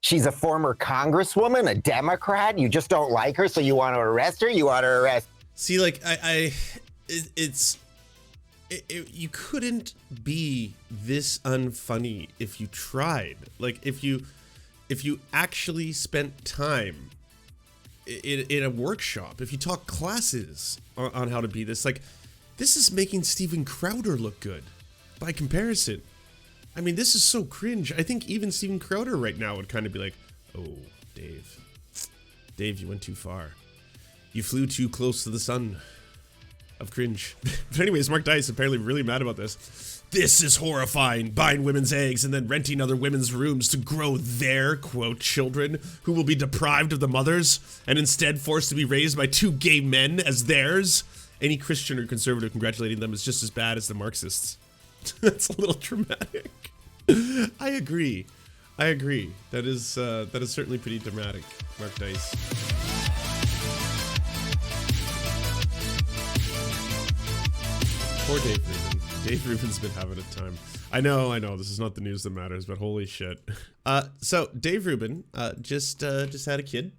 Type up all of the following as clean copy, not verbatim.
She's a former congresswoman, a Democrat. You just don't like her, so you want to arrest her? You want to arrest... See, like, you couldn't be this unfunny if you tried. Like, if you actually spent time in a workshop, if you taught classes on how to be this, like, this is making Steven Crowder look good by comparison. I mean, this is so cringe. I think even Steven Crowder right now would kind of be like, oh, Dave, you went too far. You flew too close to the sun of cringe. But anyways, Mark Dice apparently really mad about this. This is horrifying, buying women's eggs and then renting other women's rooms to grow their, quote, children who will be deprived of the mothers and instead forced to be raised by two gay men as theirs. Any Christian or conservative congratulating them is just as bad as the Marxists. That's a little dramatic. I agree. That is certainly pretty dramatic, Mark Dice. Poor Dave Rubin. Dave Rubin's been having a time. I know, this is not the news that matters, but holy shit. So Dave Rubin just had a kid.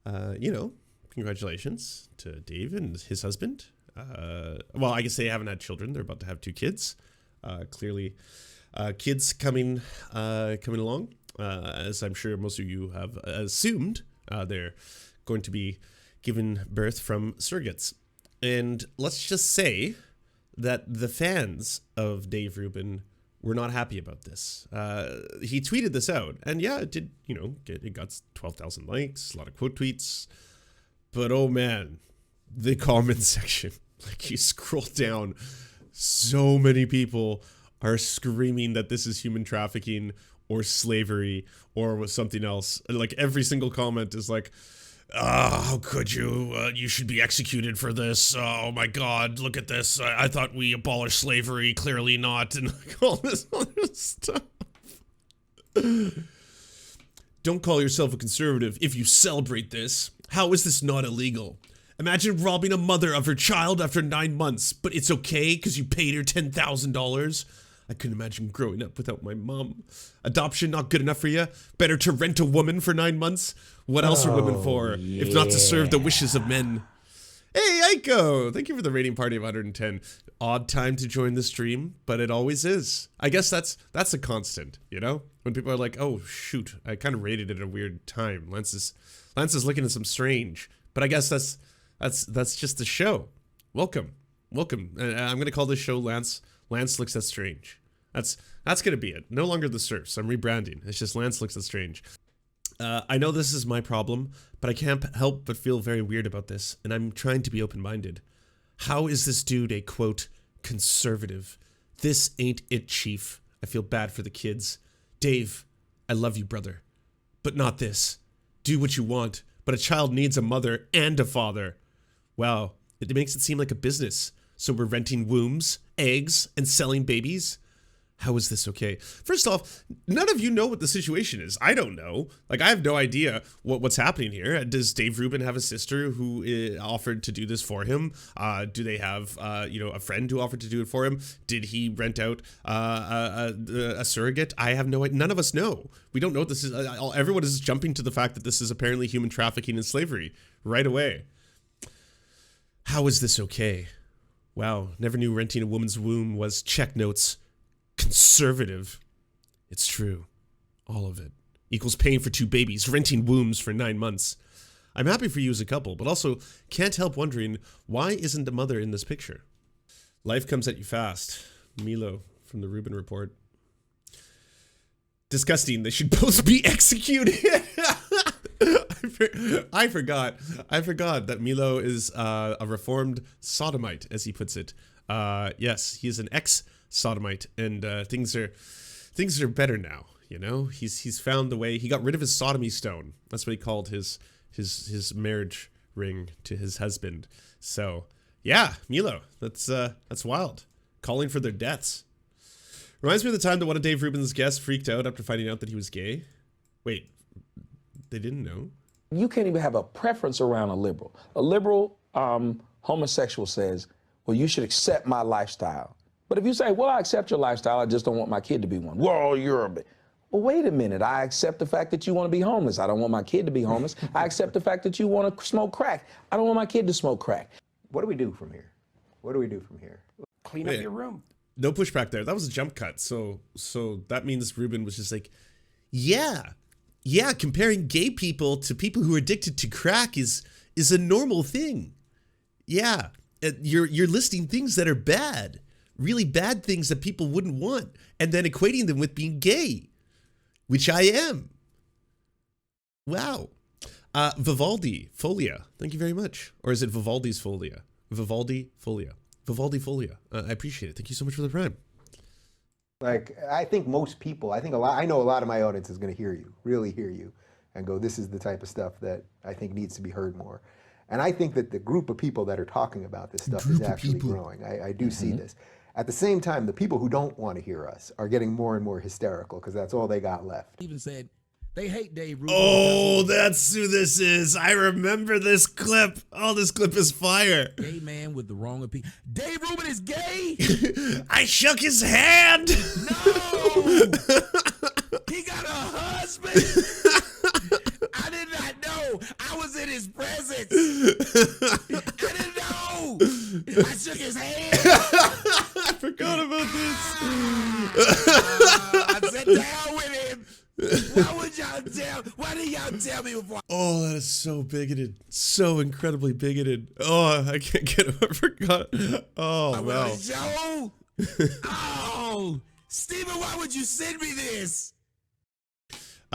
Congratulations to Dave and his husband. Well, I guess they haven't had children. They're about to have 2 kids. Clearly, kids coming along. As I'm sure most of you have assumed, they're going to be given birth from surrogates. And let's just say that the fans of Dave Rubin were not happy about this. He tweeted this out, and yeah, it did, it got 12,000 likes, a lot of quote tweets. But oh man, the comment section, like you scroll down, so many people are screaming that this is human trafficking or slavery or something else. Like every single comment is like, how could you? You should be executed for this. Oh my God, look at this. I thought we abolished slavery. Clearly not. And like all this other stuff. Don't call yourself a conservative if you celebrate this. How is this not illegal? Imagine robbing a mother of her child after 9 months, but it's okay because you paid her $10,000. I couldn't imagine growing up without my mom. Adoption not good enough for you? Better to rent a woman for 9 months? What else are women for, if not to serve the wishes of men? Hey, Aiko! Thank you for the rating party of 110. Odd time to join the stream, but it always is. I guess that's a constant, When people are like, oh, shoot, I kind of rated it at a weird time. Lance is looking at some strange. But I guess that's just the show. Welcome. I'm going to call this show Lance Looks at Strange. That's going to be it. No longer the Serfs. I'm rebranding. It's just Lance Looks at Strange. I know this is my problem, but I can't help but feel very weird about this, and I'm trying to be open-minded. How is this dude a, quote, conservative? This ain't it, chief. I feel bad for the kids. Dave, I love you, brother. But not this. Do what you want, but a child needs a mother and a father. Wow, it makes it seem like a business. So we're renting wombs, eggs, and selling babies? How is this okay? First off, none of you know what the situation is. I don't know. Like, I have no idea what's happening here. Does Dave Rubin have a sister who offered to do this for him? Do they have, a friend who offered to do it for him? Did he rent out a surrogate? I have no idea. None of us know. We don't know what this is. Everyone is jumping to the fact that this is apparently human trafficking and slavery right away. How is this okay? Wow, never knew renting a woman's womb was, check notes, conservative. It's true. All of it. Equals paying for 2 babies, renting wombs for 9 months. I'm happy for you as a couple, but also can't help wondering, why isn't the mother in this picture? Life comes at you fast. Milo from the Rubin Report. Disgusting. They should both be executed. I forgot that Milo is a reformed sodomite, as he puts it. Yes, he's an ex-sodomite, and things are better now. He's found the way. He got rid of his sodomy stone. That's what he called his marriage ring to his husband. So yeah, Milo, that's wild. Calling for their deaths. Reminds me of the time that one of Dave Rubin's guests freaked out after finding out that he was gay. Wait, they didn't know? You can't even have a preference around a liberal. A liberal homosexual says, well, you should accept my lifestyle. But if you say, well, I accept your lifestyle, I just don't want my kid to be one. Well, Well, wait a minute. I accept the fact that you want to be homeless. I don't want my kid to be homeless. I accept the fact that you want to smoke crack. I don't want my kid to smoke crack. What do we do from here? What do we do from here? Clean up your room. No pushback there. That was a jump cut. So that means Rubin was just like, yeah, comparing gay people to people who are addicted to crack is a normal thing. Yeah, you're listing things that are bad, really bad things that people wouldn't want, and then equating them with being gay, which I am. Wow. Vivaldi Folia, thank you very much. Or is it Vivaldi's Folia? Vivaldi Folia. Vivaldi Folia. I appreciate it. Thank you so much for the prime. Like, I think most people, I know a lot of my audience is going to hear you, really hear you, and go, this is the type of stuff that I think needs to be heard more. And I think that the group of people that are talking about this stuff is actually growing. I do see this. At the same time, the people who don't want to hear us are getting more and more hysterical because that's all they got left. Even said they hate Dave Rubin. Oh, that's who this is. I remember this clip. Oh, this clip is fire. Gay man with the wrong opinion. Dave Rubin is gay? I shook his hand. No! He got a husband? I did not know. I was in his presence. I didn't know. I shook his hand. I forgot about this. I sat down with him. Why did y'all tell me before? Oh, that is so bigoted. So incredibly bigoted. Oh, I can't get it. I forgot. Oh, wow. Joe? Oh, Steven, why would you send me this?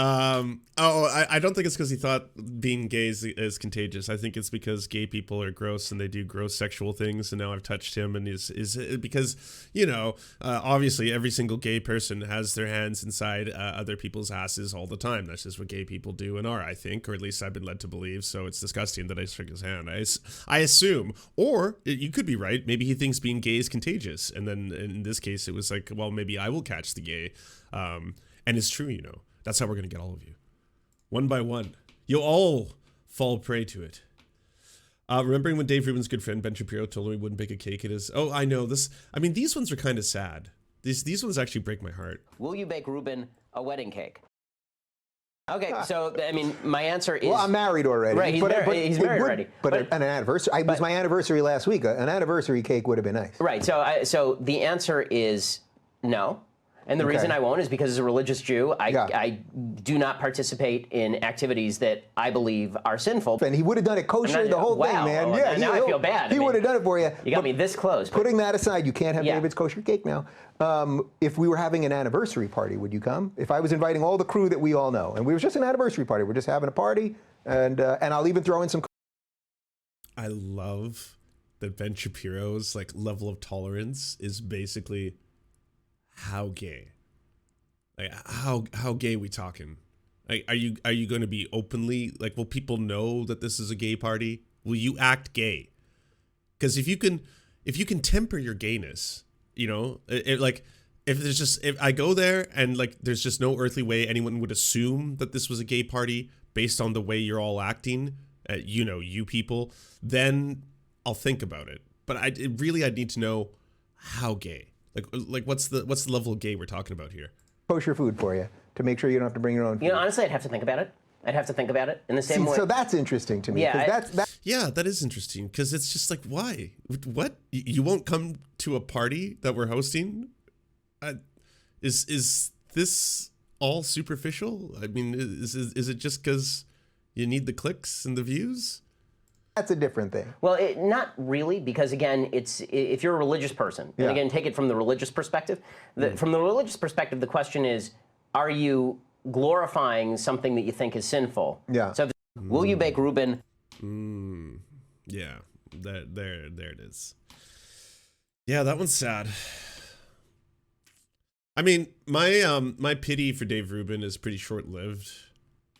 I don't think it's because he thought being gay is contagious. I think it's because gay people are gross and they do gross sexual things, and now I've touched him, and is because, you know, obviously every single gay person has their hands inside other people's asses all the time. That's just what gay people do and are, I think, or at least I've been led to believe. So it's disgusting that I shook his hand. I assume, or you could be right. Maybe he thinks being gay is contagious, and then in this case it was like, well, maybe I will catch the gay, and it's true, you know. That's how we're going to get all of you. One by one. You'll all fall prey to it. Remembering when Dave Rubin's good friend Ben Shapiro told him he wouldn't bake a cake at his... Oh, I know. This. I mean, these ones are kind of sad. These ones actually break my heart. Will you bake Rubin a wedding cake? Okay, so, I mean, my answer is... Well, I'm married already. Right, he's married already. But an anniversary... It was my anniversary last week. An anniversary cake would have been nice. Right, so the answer is no. And the reason I won't is because as a religious Jew, I do not participate in activities that I believe are sinful. And he would have done it kosher, the whole thing, man. Yeah, now I feel bad. He would have done it for you. You got me this close. Putting that aside, you can't have David's kosher cake now. If we were having an anniversary party, would you come? If I was inviting all the crew that we all know, and we were just an anniversary party, we're just having a party, and I'll even throw in some... I love that Ben Shapiro's like level of tolerance is basically... How gay? Like how gay we talking? Like, are you going to be openly like? Will people know that this is a gay party? Will you act gay? Because if you can temper your gayness, you know, like if I go there and like there's just no earthly way anyone would assume that this was a gay party based on the way you're all acting, you know, you people, then I'll think about it. But I'd need to know how gay. Like what's the level of gay we're talking about here? Kosher food for you to make sure you don't have to bring your own food. You know, honestly, I'd have to think about it. I'd have to think about it in the same way. So that's interesting to me. Yeah, yeah, that is interesting because it's just like, why? What? You won't come to a party that we're hosting? Is this all superficial? I mean, is it just because you need the clicks and the views? That's a different thing. Well, not really, because again, if you're a religious person, and again, take it from the religious perspective. From the religious perspective, the question is, are you glorifying something that you think is sinful? Yeah. So, will you bake Rubin? Yeah. There it is. Yeah, that one's sad. I mean, my pity for Dave Rubin is pretty short-lived.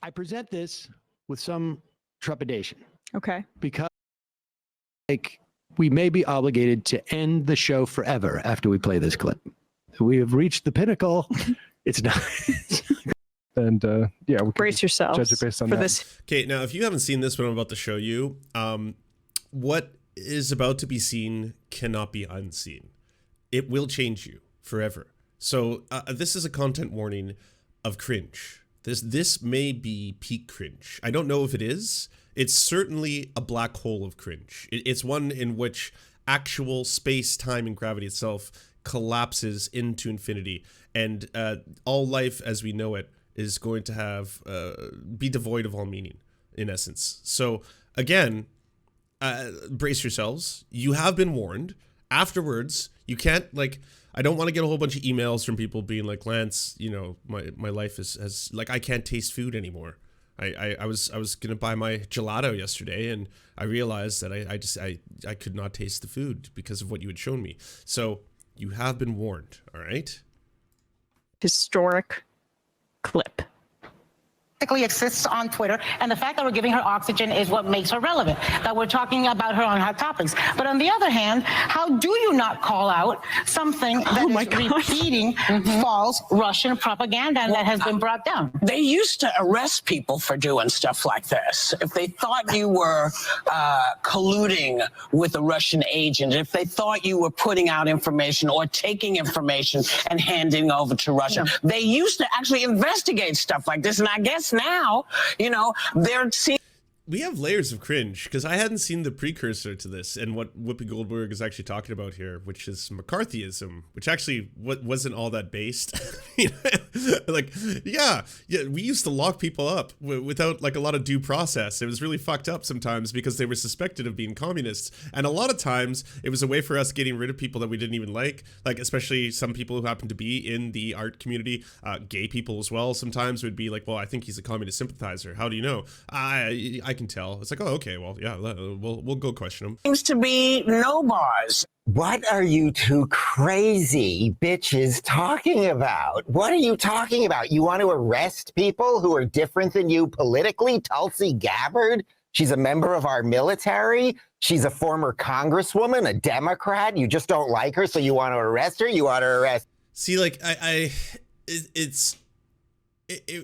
I present this with some trepidation. Okay. Because like we may be obligated to end the show forever after we play this clip. We have reached the pinnacle. It's not. And yeah, we brace yourself judge it based on for that. this. Okay, now if you haven't seen this, what I'm about to show you, what is about to be seen cannot be unseen. It will change you forever. So this is a content warning. of cringe. This may be peak cringe. I don't know if it is. It's certainly a black hole of cringe. It's one in which actual space, time, and gravity itself collapses into infinity, and all life as we know it is going to have be devoid of all meaning, in essence. So again, brace yourselves. You have been warned. Afterwards, you can't, like, I don't want to get a whole bunch of emails from people being like, Lance, you know, my life has like, I can't taste food anymore. I was gonna buy my gelato yesterday, and I realized that I could not taste the food because of what you had shown me. So you have been warned, all right? Historic clip. Exists on Twitter, and the fact that we're giving her oxygen is what makes her relevant, that we're talking about her on hot topics. But on the other hand, how do you not call out something that is repeating false Russian propaganda that has been brought down? They used to arrest people for doing stuff like this. If they thought you were colluding with a Russian agent, if they thought you were putting out information or taking information and handing over to Russia, they used to actually investigate stuff like this. And I guess now, you know, they're seeing. We have layers of cringe, because I hadn't seen the precursor to this and what Whoopi Goldberg is actually talking about here, which is McCarthyism, which actually wasn't all that based. Like, yeah, we used to lock people up without like a lot of due process. It was really fucked up sometimes because they were suspected of being communists. And a lot of times it was a way for us getting rid of people that we didn't even like especially some people who happen to be in the art community, gay people as well. Sometimes would be like, well, I think he's a communist sympathizer. How do you know? I can tell. It's like, oh, okay, well, yeah, we'll go question him. Seems to be no bars. What are you two crazy bitches talking about? What are you talking about? You want to arrest people who are different than you politically? Tulsi Gabbard? She's a member of our military. She's a former congresswoman, a Democrat. You just don't like her, so you want to arrest her? You want to arrest... See, like,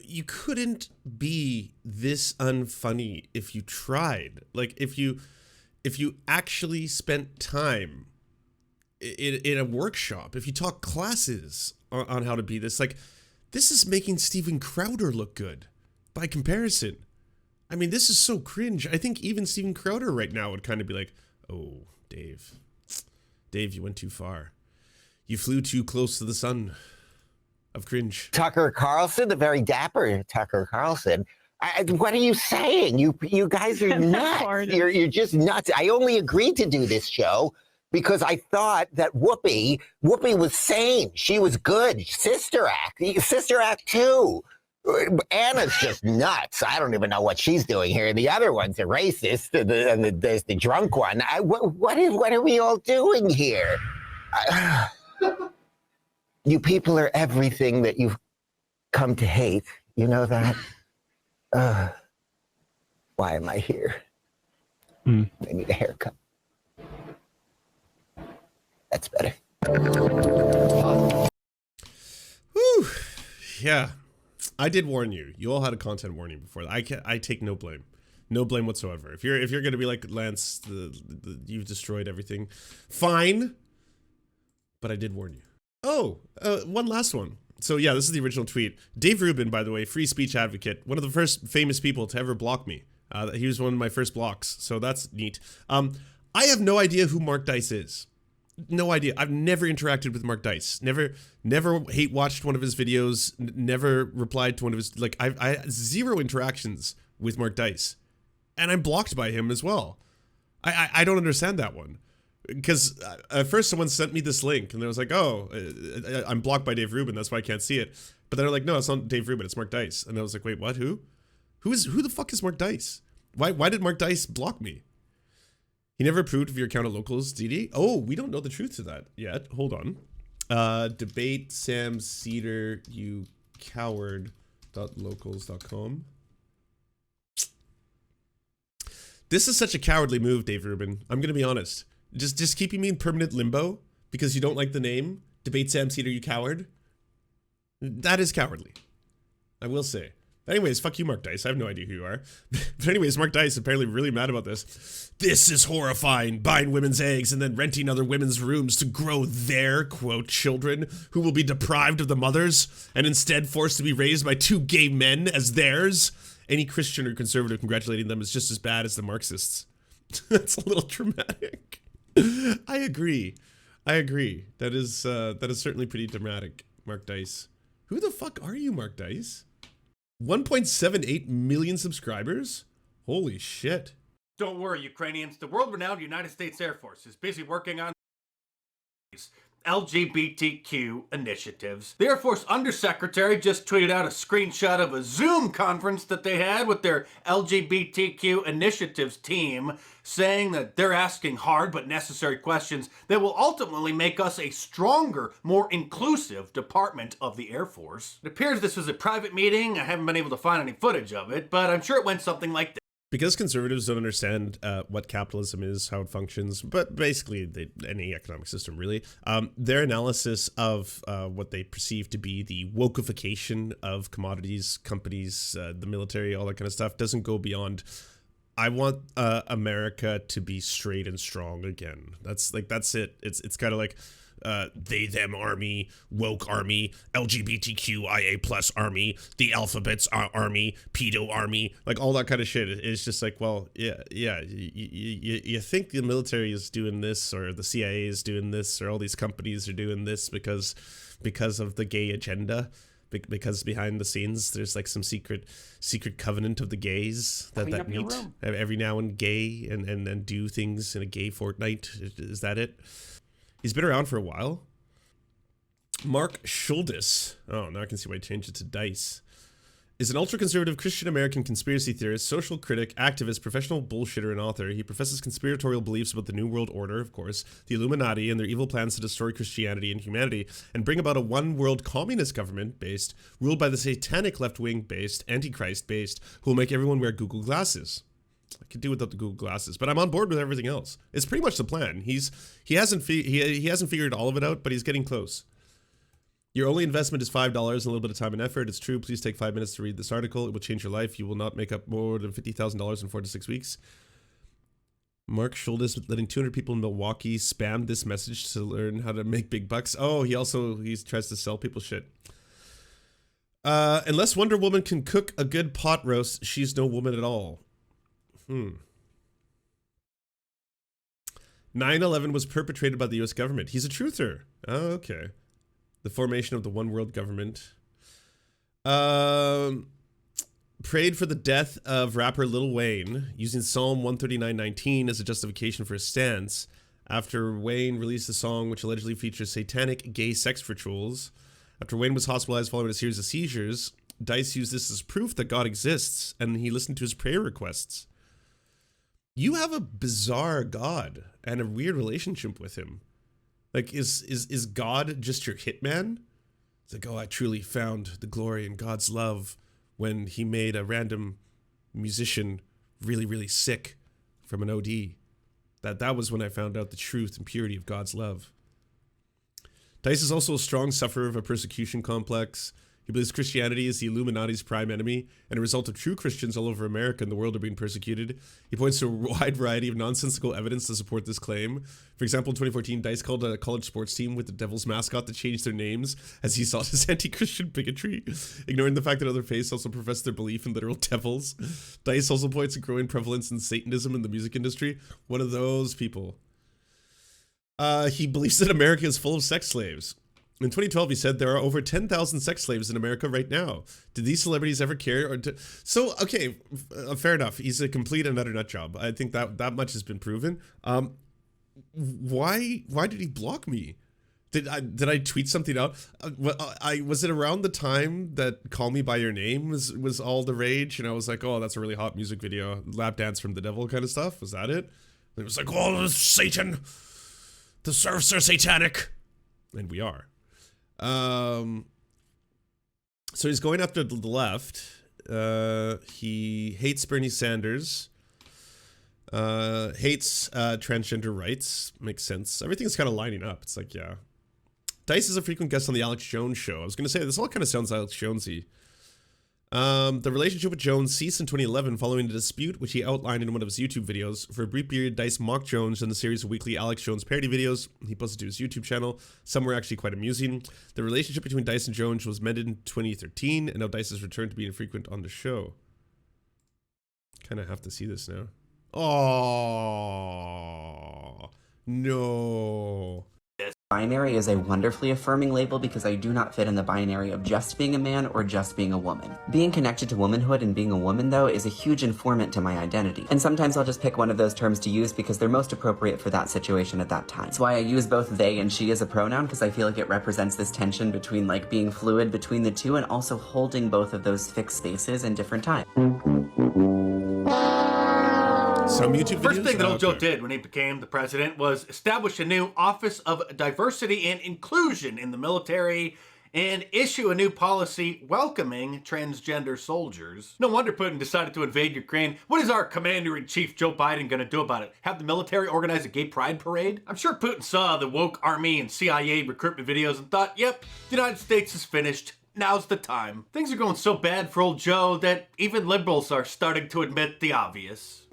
you couldn't be this unfunny if you tried. Like, if you actually spent time in a workshop, if you taught classes on how to be this, like, this is making Steven Crowder look good by comparison. I mean, this is so cringe. I think even Steven Crowder right now would kind of be like, oh, Dave, you went too far. You flew too close to the sun. Of cringe. Tucker Carlson, the very dapper Tucker Carlson. What are you saying? You guys are nuts. You're just nuts. I only agreed to do this show because I thought that Whoopi was sane. She was good. Sister Act 2. Anna's just nuts. I don't even know what she's doing here. The other one's a racist. There's the drunk one. What are we all doing here? You people are everything that you've come to hate. You know that? Why am I here? I need a haircut. That's better. Whew. Yeah. I did warn you. You all had a content warning before. I take no blame. No blame whatsoever. If you're gonna be like, Lance, you've destroyed everything, fine. But I did warn you. Oh, one last one. So yeah, this is the original tweet. Dave Rubin, by the way, free speech advocate, one of the first famous people to ever block me. He was one of my first blocks, so that's neat. I have no idea who Mark Dice is. No idea. I've never interacted with Mark Dice. Never hate watched one of his videos. Never replied to one of his, like, I zero interactions with Mark Dice, and I'm blocked by him as well. I don't understand that one. Because at first someone sent me this link and I was like, oh, I'm blocked by Dave Rubin, that's why I can't see it. But then they're like, no, it's not Dave Rubin, it's Mark Dice. And I was like, wait, what? Who the fuck is Mark Dice? Why did Mark Dice block me? He never approved of your account at Locals, DD? Oh, we don't know the truth to that yet. Hold on. Debate Sam Cedar, you coward.locals.com. This is such a cowardly move, Dave Rubin. I'm gonna be honest. Just keeping me in permanent limbo because you don't like the name, Debate Sam Cedar, you coward. That is cowardly. I will say. Anyways, fuck you, Mark Dice. I have no idea who you are. But anyways, Mark Dice apparently really mad about this. This is horrifying, buying women's eggs and then renting other women's rooms to grow their, quote, children who will be deprived of the mothers and instead forced to be raised by 2 gay men as theirs. Any Christian or conservative congratulating them is just as bad as the Marxists. That's a little dramatic. I agree. That is certainly pretty dramatic, Mark Dice. Who the fuck are you, Mark Dice? 1.78 million subscribers? Holy shit. Don't worry, Ukrainians. The world-renowned United States Air Force is busy working on LGBTQ initiatives. The Air Force Undersecretary just tweeted out a screenshot of a Zoom conference that they had with their LGBTQ initiatives team, saying that they're asking hard but necessary questions that will ultimately make us a stronger, more inclusive department of the Air Force. It appears this was a private meeting. I haven't been able to find any footage of it, but I'm sure it went something like this. Because conservatives don't understand what capitalism is, how it functions, but basically any economic system really, their analysis of what they perceive to be the wokeification of commodities, companies, the military, all that kind of stuff doesn't go beyond, I want America to be straight and strong again. That's it. It's kind of like they, them army, woke army, LGBTQIA plus army, the alphabets army, pedo army, like all that kind of shit. It's just like, well, yeah. You think the military is doing this, or the CIA is doing this, or all these companies are doing this because of the gay agenda, because behind the scenes there's like some secret covenant of the gays that meet every now and gay and do things in a gay fortnight. Is that it? He's been around for a while. Mark Schuldis, oh, now I can see why I changed it to Dice, is an ultra-conservative Christian American conspiracy theorist, social critic, activist, professional bullshitter, and author. He professes conspiratorial beliefs about the New World Order, of course, the Illuminati, and their evil plans to destroy Christianity and humanity, and bring about a one-world communist government-based, ruled by the satanic left-wing-based, antichrist-based, who will make everyone wear Google glasses. I could do without the Google glasses, but I'm on board with everything else. It's pretty much the plan. He hasn't figured all of it out, but he's getting close. Your only investment is $5 and a little bit of time and effort. It's true. Please take 5 minutes to read this article. It will change your life. You will not make up more than $50,000 in 4 to 6 weeks. Mark Schuldis letting 200 people in Milwaukee spam this message to learn how to make big bucks. Oh, he tries to sell people shit. Unless Wonder Woman can cook a good pot roast, she's no woman at all. 9/11 was perpetrated by the U.S. government. He's a truther. Oh, okay. The formation of the one world government. Prayed for the death of rapper Lil Wayne, using Psalm 139:19 as a justification for his stance, after Wayne released a song which allegedly features satanic gay sex rituals. After Wayne was hospitalized following a series of seizures, Dice used this as proof that God exists, and he listened to his prayer requests. You have a bizarre God and a weird relationship with him. Like, is God just your hitman? It's like, oh, I truly found the glory in God's love when he made a random musician really, really sick from an OD. That was when I found out the truth and purity of God's love. Dice is also a strong sufferer of a persecution complex. He believes Christianity is the Illuminati's prime enemy, and a result of true Christians all over America and the world are being persecuted. He points to a wide variety of nonsensical evidence to support this claim. For example, in 2014, Dice called a college sports team with the Devil's mascot to change their names as he sought his anti-Christian bigotry, ignoring the fact that other faiths also profess their belief in literal devils. Dice also points to growing prevalence in Satanism in the music industry. One of those people. He believes that America is full of sex slaves. In 2012, he said there are over 10,000 sex slaves in America right now. Did these celebrities ever care? Okay, fair enough. He's a complete and utter nut job. I think that much has been proven. Why did he block me? Did I tweet something out? Was it around the time that "Call Me by Your Name" was all the rage, and I was like, oh, that's a really hot music video, lap dance from the devil kind of stuff. Was that it? And it was like, oh, Satan, the serfs are satanic, and we are. So he's going after the left. He hates Bernie Sanders. Hates transgender rights. Makes sense. Everything's kind of lining up. It's like, yeah. Dice is a frequent guest on the Alex Jones show. I was going to say, this all kind of sounds Alex Jonesy. The relationship with Jones ceased in 2011 following a dispute which he outlined in one of his YouTube videos. For a brief period, Dice mocked Jones in the series of weekly Alex Jones parody videos he posted to his YouTube channel. Some were actually quite amusing. The relationship between Dice and Jones was mended in 2013, and now Dice has returned to being frequent on the show. Kind of have to see this now. Oh, no. Binary is a wonderfully affirming label because I do not fit in the binary of just being a man or just being a woman. Being connected to womanhood and being a woman, though, is a huge informant to my identity. And sometimes I'll just pick one of those terms to use because they're most appropriate for that situation at that time. That's why I use both they and she as a pronoun, because I feel like it represents this tension between like being fluid between the two and also holding both of those fixed spaces in different times. Some YouTube videos? First thing that old Joe did when he became the president was establish a new Office of Diversity and Inclusion in the military and issue a new policy welcoming transgender soldiers. No wonder Putin decided to invade Ukraine. What is our Commander-in-Chief Joe Biden going to do about it? Have the military organize a gay pride parade? I'm sure Putin saw the woke army and CIA recruitment videos and thought, yep, the United States is finished. Now's the time. Things are going so bad for old Joe that even liberals are starting to admit the obvious.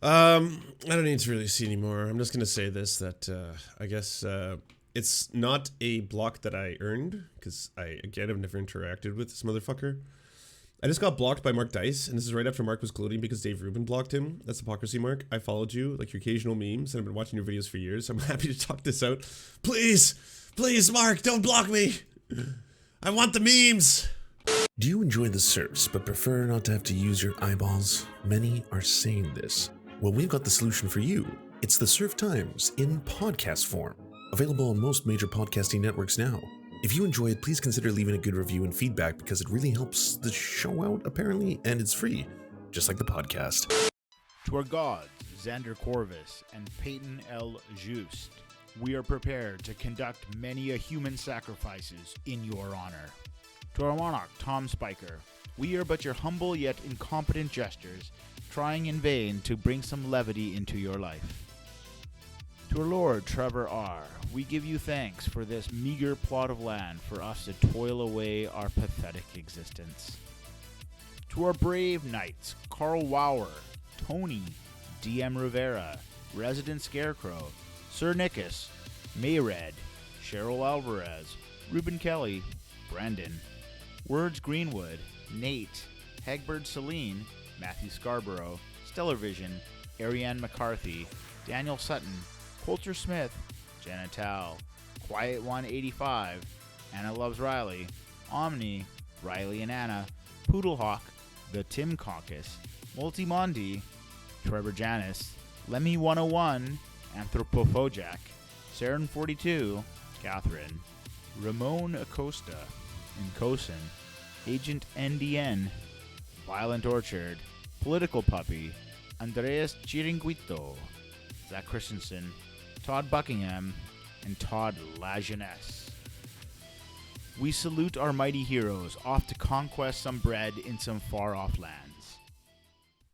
I don't need to really see anymore. I'm just gonna say this, that I guess it's not a block that I earned, because I, again, have never interacted with this motherfucker. I just got blocked by Mark Dice, and this is right after Mark was gloating because Dave Rubin blocked him. That's hypocrisy, Mark. I followed you, like your occasional memes, and I've been watching your videos for years. I'm happy to talk this out. Please, please, Mark, don't block me. I want the memes. Do you enjoy the Serfs but prefer not to have to use your eyeballs? Many are saying this. Well, we've got the solution for you. It's the Serf Times in podcast form, available on most major podcasting networks now. If you enjoy it, please consider leaving a good review and feedback because it really helps the show out, apparently, and it's free, just like the podcast. To our gods, Xander Corvus and Peyton L. Just, we are prepared to conduct many a human sacrifices in your honor. To our monarch, Tom Spiker, we are but your humble yet incompetent jesters, trying in vain to bring some levity into your life. To our Lord Trevor R., we give you thanks for this meager plot of land for us to toil away our pathetic existence. To our brave knights, Carl Wauer, Tony, DM Rivera, Resident Scarecrow, Sir Nickus, Mayred, Cheryl Alvarez, Reuben Kelly, Brandon, Words Greenwood, Nate, Hegbert Celine, Matthew Scarborough, Stellar Vision, Ariane McCarthy, Daniel Sutton, Coulter Smith, Jenna Tal, Quiet 185, Anna Loves Riley, Omni, Riley and Anna, Poodlehawk, The Tim Caucus, Multimondi, Trevor Janis, Lemmy 101, Anthropophojack, Saren 42, Catherine, Ramon Acosta, Nkosin, Agent NDN, Violent Orchard, Political Puppy, Andreas Chiringuito, Zach Christensen, Todd Buckingham, and Todd Lajeunesse. We salute our mighty heroes off to conquest some bread in some far-off land.